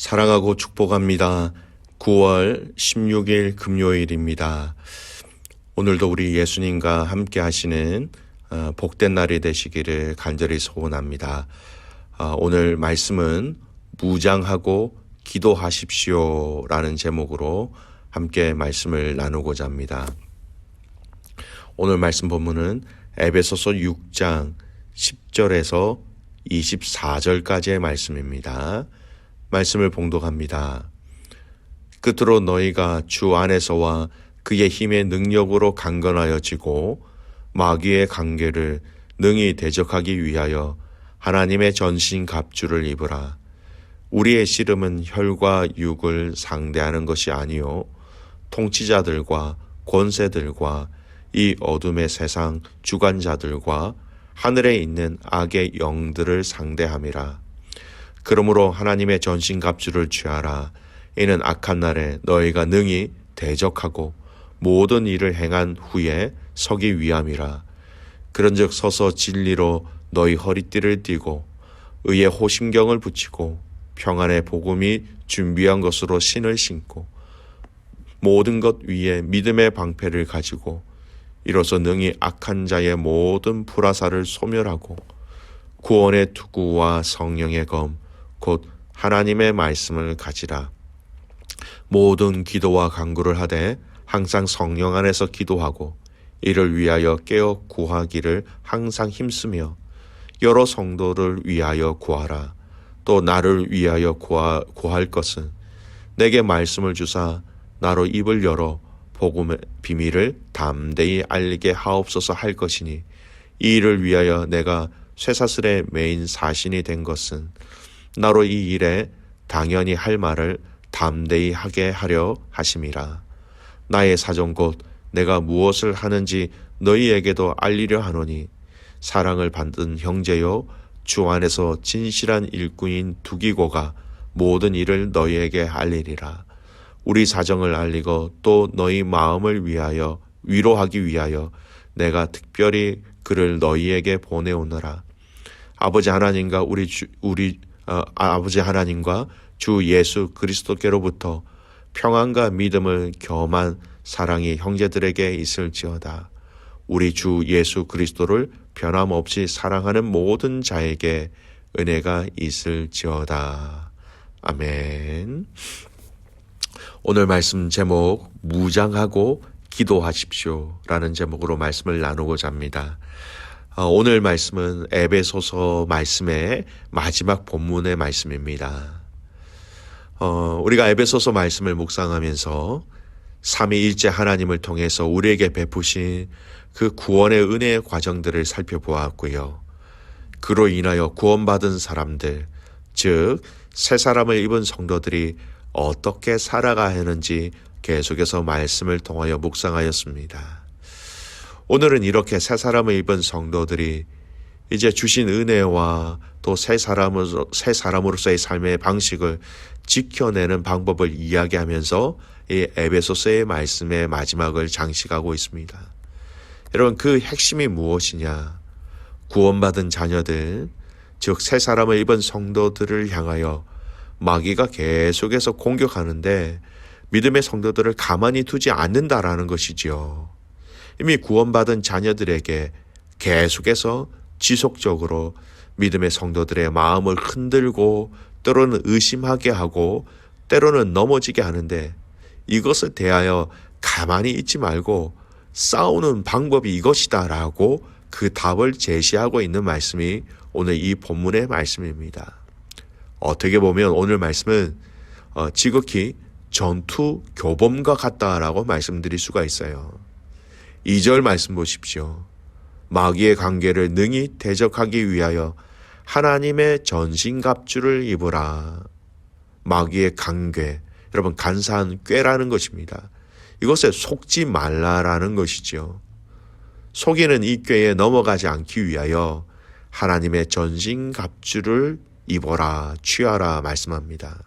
사랑하고 축복합니다. 9월 16일 금요일입니다. 오늘도 우리 예수님과 함께 하시는 복된 날이 되시기를 간절히 소원합니다. 오늘 말씀은 무장하고 기도하십시오 라는 제목으로 함께 말씀을 나누고자 합니다. 오늘 말씀 본문은 에베소서 6장 10절에서 24절까지의 말씀입니다. 말씀을 봉독합니다. 끝으로 너희가 주 안에서와 그의 힘의 능력으로 강건하여지고 마귀의 관계를 능히 대적하기 위하여 하나님의 전신 갑주를 입으라. 우리의 씨름은 혈과 육을 상대하는 것이 아니요 통치자들과 권세들과 이 어둠의 세상 주관자들과 하늘에 있는 악의 영들을 상대함이라. 그러므로 하나님의 전신갑주를 취하라. 이는 악한 날에 너희가 능히 대적하고 모든 일을 행한 후에 서기 위함이라. 그런즉 서서 진리로 너희 허리띠를 띠고 의의 호심경을 붙이고 평안의 복음이 준비한 것으로 신을 신고 모든 것 위에 믿음의 방패를 가지고 이로써 능히 악한 자의 모든 불화살을 소멸하고 구원의 투구와 성령의 검 곧 하나님의 말씀을 가지라. 모든 기도와 간구를 하되 항상 성령 안에서 기도하고 이를 위하여 깨어 구하기를 항상 힘쓰며 여러 성도를 위하여 구하라. 또 나를 위하여 구할 것은 내게 말씀을 주사 나로 입을 열어 복음의 비밀을 담대히 알게 하옵소서 할 것이니 이 일을 위하여 내가 쇠사슬의 메인 사신이 된 것은 나로 이 일에 당연히 할 말을 담대히 하게 하려 하심이라. 나의 사정 곧 내가 무엇을 하는지 너희에게도 알리려 하노니 사랑을 받은 형제요 주 안에서 진실한 일꾼인 두기고가 모든 일을 너희에게 알리리라. 우리 사정을 알리고 또 너희 마음을 위하여 위로하기 위하여 내가 특별히 그를 너희에게 보내오노라. 아버지 하나님과 아버지 하나님과 주 예수 그리스도께로부터 평안과 믿음을 겸한 사랑이 형제들에게 있을지어다. 우리 주 예수 그리스도를 변함없이 사랑하는 모든 자에게 은혜가 있을지어다. 아멘. 오늘 말씀 제목 무장하고 기도하십시오 라는 제목으로 말씀을 나누고자 합니다. 오늘 말씀은 에베소서 말씀의 마지막 본문의 말씀입니다. 우리가 에베소서 말씀을 묵상하면서 삼위일체 하나님을 통해서 우리에게 베푸신 그 구원의 은혜의 과정들을 살펴보았고요. 그로 인하여 구원받은 사람들, 즉 새 사람을 입은 성도들이 어떻게 살아가야 하는지 계속해서 말씀을 통하여 묵상하였습니다. 오늘은 이렇게 새 사람을 입은 성도들이 이제 주신 은혜와 또 새 사람으로서의 삶의 방식을 지켜내는 방법을 이야기하면서 이 에베소서의 말씀의 마지막을 장식하고 있습니다. 여러분, 그 핵심이 무엇이냐? 구원받은 자녀들, 즉 새 사람을 입은 성도들을 향하여 마귀가 계속해서 공격하는데 믿음의 성도들을 가만히 두지 않는다라는 것이지요. 이미 구원받은 자녀들에게 계속해서 지속적으로 믿음의 성도들의 마음을 흔들고 때로는 의심하게 하고 때로는 넘어지게 하는데 이것을 대하여 가만히 있지 말고 싸우는 방법이 이것이다라고 그 답을 제시하고 있는 말씀이 오늘 이 본문의 말씀입니다. 어떻게 보면 오늘 말씀은 지극히 전투 교범과 같다라고 말씀드릴 수가 있어요. 2절 말씀 보십시오. 마귀의 관계를 능히 대적하기 위하여 하나님의 전신갑주를 입으라. 마귀의 관계, 여러분 간사한 꾀라는 것입니다. 이것에 속지 말라라는 것이죠. 속이는 이 꾀에 넘어가지 않기 위하여 하나님의 전신갑주를 입어라, 취하라 말씀합니다.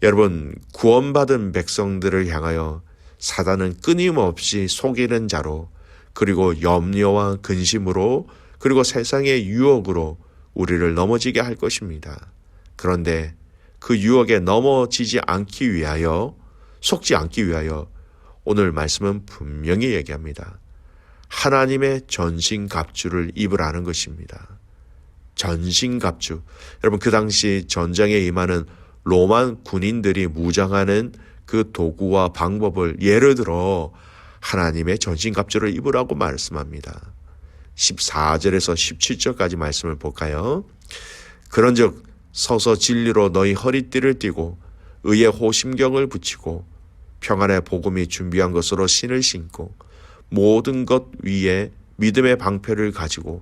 여러분, 구원받은 백성들을 향하여 사단은 끊임없이 속이는 자로, 그리고 염려와 근심으로, 그리고 세상의 유혹으로 우리를 넘어지게 할 것입니다. 그런데 그 유혹에 넘어지지 않기 위하여, 속지 않기 위하여 오늘 말씀은 분명히 얘기합니다. 하나님의 전신갑주를 입으라는 것입니다. 전신갑주. 여러분, 그 당시 전쟁에 임하는 로만 군인들이 무장하는 그 도구와 방법을 예를 들어 하나님의 전신갑주를 입으라고 말씀합니다. 14절에서 17절까지 말씀을 볼까요? 그런즉 서서 진리로 너희 허리띠를 띠고 의의 호심경을 붙이고 평안의 복음이 준비한 것으로 신을 신고 모든 것 위에 믿음의 방패를 가지고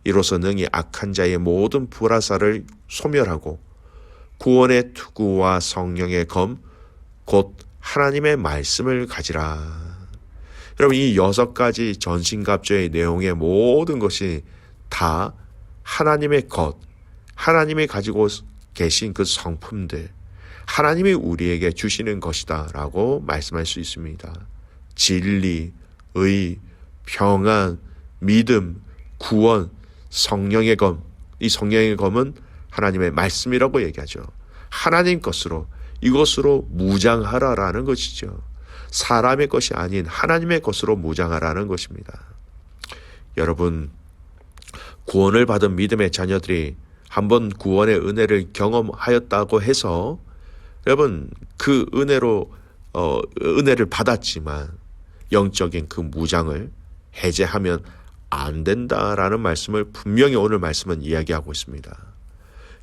이로써 능히 악한 자의 모든 불화살을 소멸하고 구원의 투구와 성령의 검 곧 하나님의 말씀을 가지라. 여러분, 이 6가지 전신갑주의 내용의 모든 것이 다 하나님의 것, 하나님이 가지고 계신 그 성품들, 하나님이 우리에게 주시는 것이다 라고 말씀할 수 있습니다. 진리, 의, 평안, 믿음, 구원, 성령의 검. 이 성령의 검은 하나님의 말씀이라고 얘기하죠. 하나님 것으로, 이것으로 무장하라라는 것이죠. 사람의 것이 아닌 하나님의 것으로 무장하라는 것입니다. 여러분, 구원을 받은 믿음의 자녀들이 한번 구원의 은혜를 경험하였다고 해서 여러분 그 은혜를 받았지만 영적인 그 무장을 해제하면 안 된다라는 말씀을 분명히 오늘 말씀은 이야기하고 있습니다.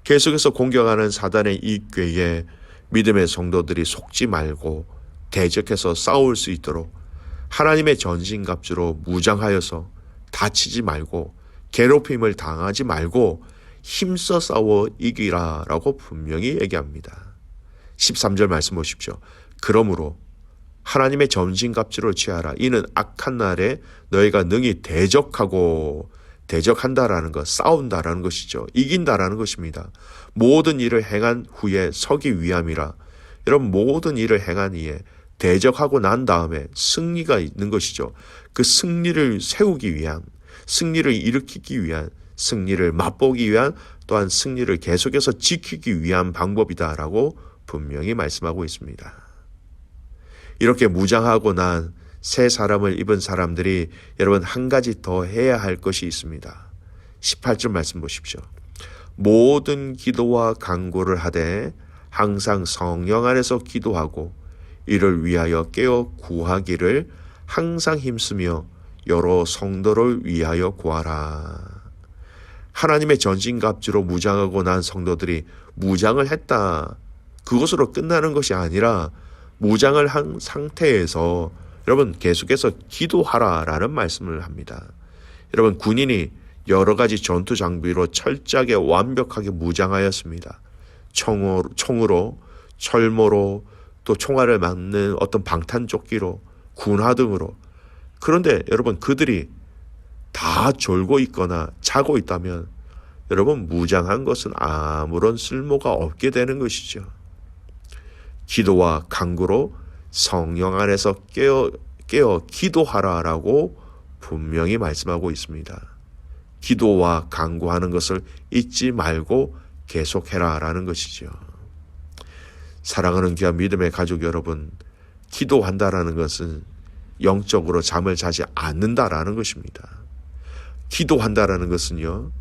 계속해서 공격하는 사단의 이 꾀에 믿음의 성도들이 속지 말고 대적해서 싸울 수 있도록 하나님의 전신갑주로 무장하여서 다치지 말고 괴롭힘을 당하지 말고 힘써 싸워 이기라라고 분명히 얘기합니다. 13절 말씀 보십시오. 그러므로 하나님의 전신갑주를 취하라. 이는 악한 날에 너희가 능히 대적한다라는 것, 싸운다라는 것이죠. 이긴다라는 것입니다. 모든 일을 행한 후에 서기 위함이라. 여러분, 모든 일을 행한 이에 대적하고 난 다음에 승리가 있는 것이죠. 그 승리를 세우기 위한, 승리를 일으키기 위한, 승리를 맛보기 위한, 또한 승리를 계속해서 지키기 위한 방법이다라고 분명히 말씀하고 있습니다. 이렇게 무장하고 난 새 사람을 입은 사람들이 여러분 한 가지 더 해야 할 것이 있습니다. 18절 말씀 보십시오. 모든 기도와 간구를 하되 항상 성령 안에서 기도하고 이를 위하여 깨어 구하기를 항상 힘쓰며 여러 성도를 위하여 구하라. 하나님의 전신갑주로 무장하고 난 성도들이 무장을 했다. 그것으로 끝나는 것이 아니라 무장을 한 상태에서 여러분 계속해서 기도하라라는 말씀을 합니다. 여러분, 군인이 여러 가지 전투 장비로 철저하게 완벽하게 무장하였습니다. 총으로, 철모로, 또 총알을 막는 어떤 방탄조끼로, 군화 등으로. 그런데 여러분, 그들이 다 졸고 있거나 자고 있다면 여러분, 무장한 것은 아무런 쓸모가 없게 되는 것이죠. 기도와 간구로 성령 안에서 깨어 기도하라라고 분명히 말씀하고 있습니다. 기도와 간구하는 것을 잊지 말고 계속해라라는 것이죠. 사랑하는 귀한 믿음의 가족 여러분, 기도한다라는 것은 영적으로 잠을 자지 않는다라는 것입니다. 기도한다라는 것은요,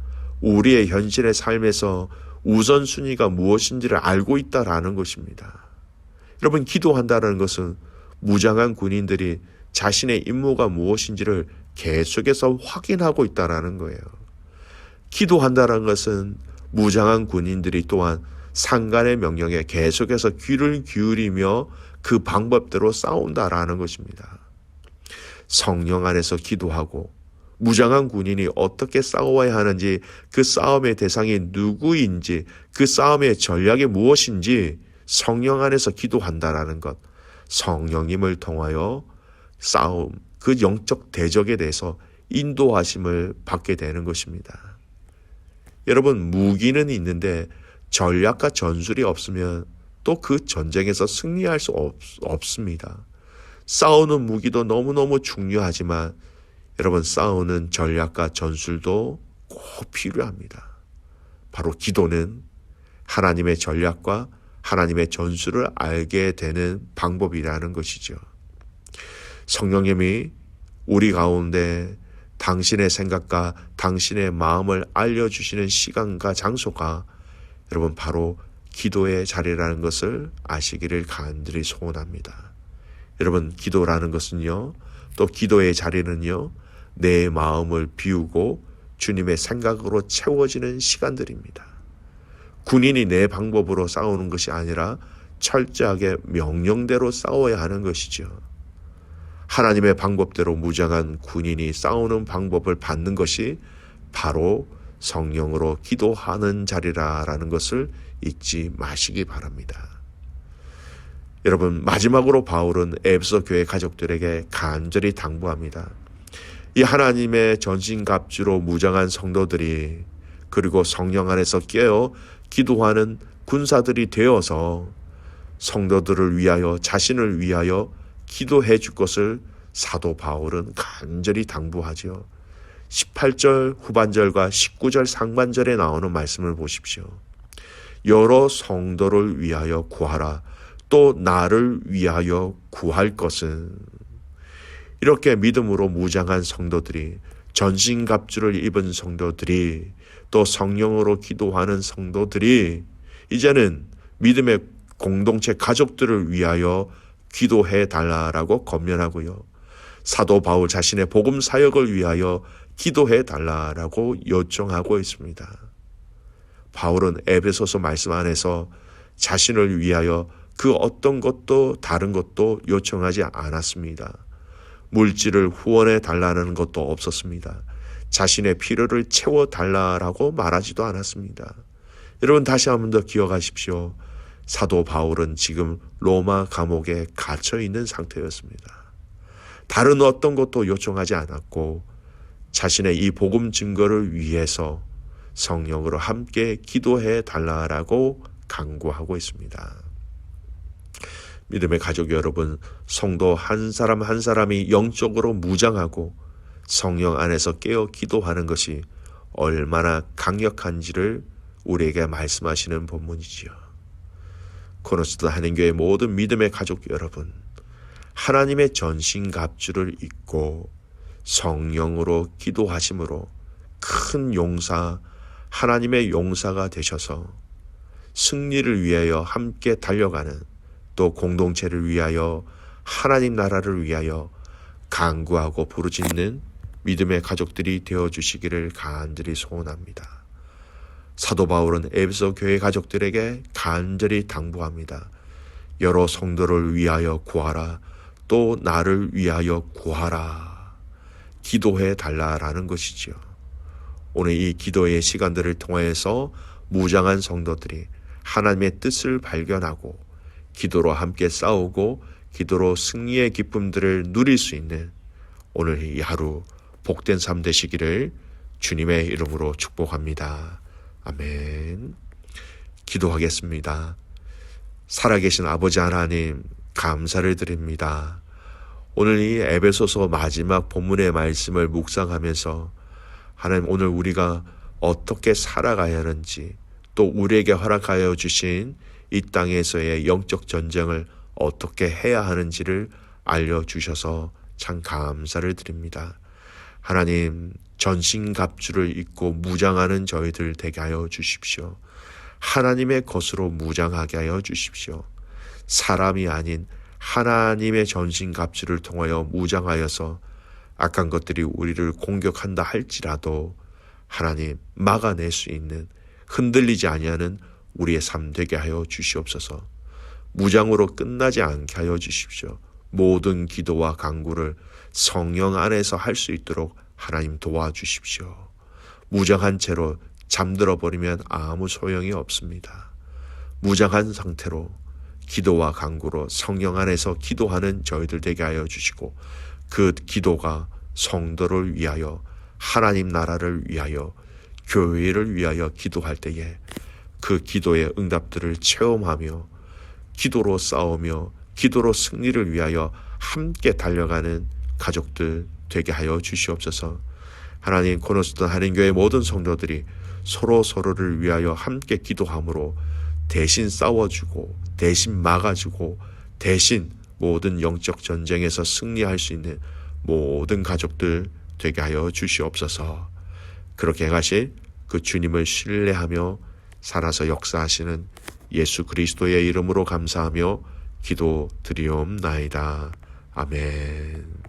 우리의 현실의 삶에서 우선순위가 무엇인지를 알고 있다라는 것입니다. 여러분, 기도한다는 것은 무장한 군인들이 자신의 임무가 무엇인지를 계속해서 확인하고 있다는 거예요. 기도한다는 것은 무장한 군인들이 또한 상관의 명령에 계속해서 귀를 기울이며 그 방법대로 싸운다라는 것입니다. 성령 안에서 기도하고 무장한 군인이 어떻게 싸워야 하는지, 그 싸움의 대상이 누구인지, 그 싸움의 전략이 무엇인지 성령 안에서 기도한다라는 것, 성령님을 통하여 싸움, 그 영적 대적에 대해서 인도하심을 받게 되는 것입니다. 여러분, 무기는 있는데 전략과 전술이 없으면 또 그 전쟁에서 승리할 수 없습니다. 싸우는 무기도 너무너무 중요하지만 여러분, 싸우는 전략과 전술도 꼭 필요합니다. 바로 기도는 하나님의 전략과 하나님의 전술을 알게 되는 방법이라는 것이죠. 성령님이 우리 가운데 당신의 생각과 당신의 마음을 알려주시는 시간과 장소가 여러분 바로 기도의 자리라는 것을 아시기를 간절히 소원합니다. 여러분 기도라는 것은요, 또 기도의 자리는요, 내 마음을 비우고 주님의 생각으로 채워지는 시간들입니다. 군인이 내 방법으로 싸우는 것이 아니라 철저하게 명령대로 싸워야 하는 것이죠. 하나님의 방법대로 무장한 군인이 싸우는 방법을 받는 것이 바로 성령으로 기도하는 자리라는 것을 잊지 마시기 바랍니다. 여러분, 마지막으로 바울은 에베소 교회 가족들에게 간절히 당부합니다. 이 하나님의 전신갑주로 무장한 성도들이, 그리고 성령 안에서 깨어 기도하는 군사들이 되어서 성도들을 위하여, 자신을 위하여 기도해 줄 것을 사도 바울은 간절히 당부하지요. 18절 후반절과 19절 상반절에 나오는 말씀을 보십시오. 여러 성도를 위하여 구하라. 또 나를 위하여 구할 것은, 이렇게 믿음으로 무장한 성도들이, 전신갑주를 입은 성도들이, 또 성령으로 기도하는 성도들이 이제는 믿음의 공동체 가족들을 위하여 기도해 달라라고 권면하고요. 사도 바울 자신의 복음 사역을 위하여 기도해 달라라고 요청하고 있습니다. 바울은 에베소서 말씀 안에서 자신을 위하여 그 어떤 것도 다른 것도 요청하지 않았습니다. 물질을 후원해 달라는 것도 없었습니다. 자신의 필요를 채워 달라라고 말하지도 않았습니다. 여러분 다시 한 번 더 기억하십시오. 사도 바울은 지금 로마 감옥에 갇혀 있는 상태였습니다. 다른 어떤 것도 요청하지 않았고 자신의 이 복음 증거를 위해서 성령으로 함께 기도해 달라라고 간구하고 있습니다. 믿음의 가족 여러분, 성도 한 사람 한 사람이 영적으로 무장하고 성령 안에서 깨어 기도하는 것이 얼마나 강력한지를 우리에게 말씀하시는 본문이지요. 코너스도 한인교회 모든 믿음의 가족 여러분, 하나님의 전신갑주를 입고 성령으로 기도하심으로 큰 용사, 하나님의 용사가 되셔서 승리를 위하여 함께 달려가는, 또 공동체를 위하여, 하나님 나라를 위하여 간구하고 부르짖는 믿음의 가족들이 되어주시기를 간절히 소원합니다. 사도 바울은 에베소 교회 가족들에게 간절히 당부합니다. 여러 성도를 위하여 구하라. 또 나를 위하여 구하라. 기도해 달라라는 것이지요. 오늘 이 기도의 시간들을 통해서 무장한 성도들이 하나님의 뜻을 발견하고 기도로 함께 싸우고 기도로 승리의 기쁨들을 누릴 수 있는 오늘 이 하루 복된 삶 되시기를 주님의 이름으로 축복합니다. 아멘. 기도하겠습니다. 살아계신 아버지 하나님, 감사를 드립니다. 오늘 이 에베소서 마지막 본문의 말씀을 묵상하면서 하나님, 오늘 우리가 어떻게 살아가야 하는지, 또 우리에게 허락하여 주신 이 땅에서의 영적 전쟁을 어떻게 해야 하는지를 알려주셔서 참 감사를 드립니다. 하나님, 전신갑주를 입고 무장하는 저희들 되게 하여 주십시오. 하나님의 것으로 무장하게 하여 주십시오. 사람이 아닌 하나님의 전신갑주를 통하여 무장하여서 악한 것들이 우리를 공격한다 할지라도 하나님 막아낼 수 있는, 흔들리지 아니하는 우리의 삶 되게 하여 주시옵소서. 무장으로 끝나지 않게 하여 주십시오. 모든 기도와 간구를 성령 안에서 할 수 있도록 하나님 도와주십시오. 무장한 채로 잠들어 버리면 아무 소용이 없습니다. 무장한 상태로 기도와 간구로 성령 안에서 기도하는 저희들 되게 하여 주시고, 그 기도가 성도를 위하여, 하나님 나라를 위하여, 교회를 위하여 기도할 때에 그 기도의 응답들을 체험하며 기도로 싸우며 기도로 승리를 위하여 함께 달려가는 가족들 되게 하여 주시옵소서. 하나님, 코너스턴 한인교회 모든 성도들이 서로를 위하여 함께 기도함으로 대신 싸워주고 대신 막아주고 대신 모든 영적 전쟁에서 승리할 수 있는 모든 가족들 되게 하여 주시옵소서. 그렇게 행하실 그 주님을 신뢰하며 살아서 역사하시는 예수 그리스도의 이름으로 감사하며 기도드리옵나이다. 아멘.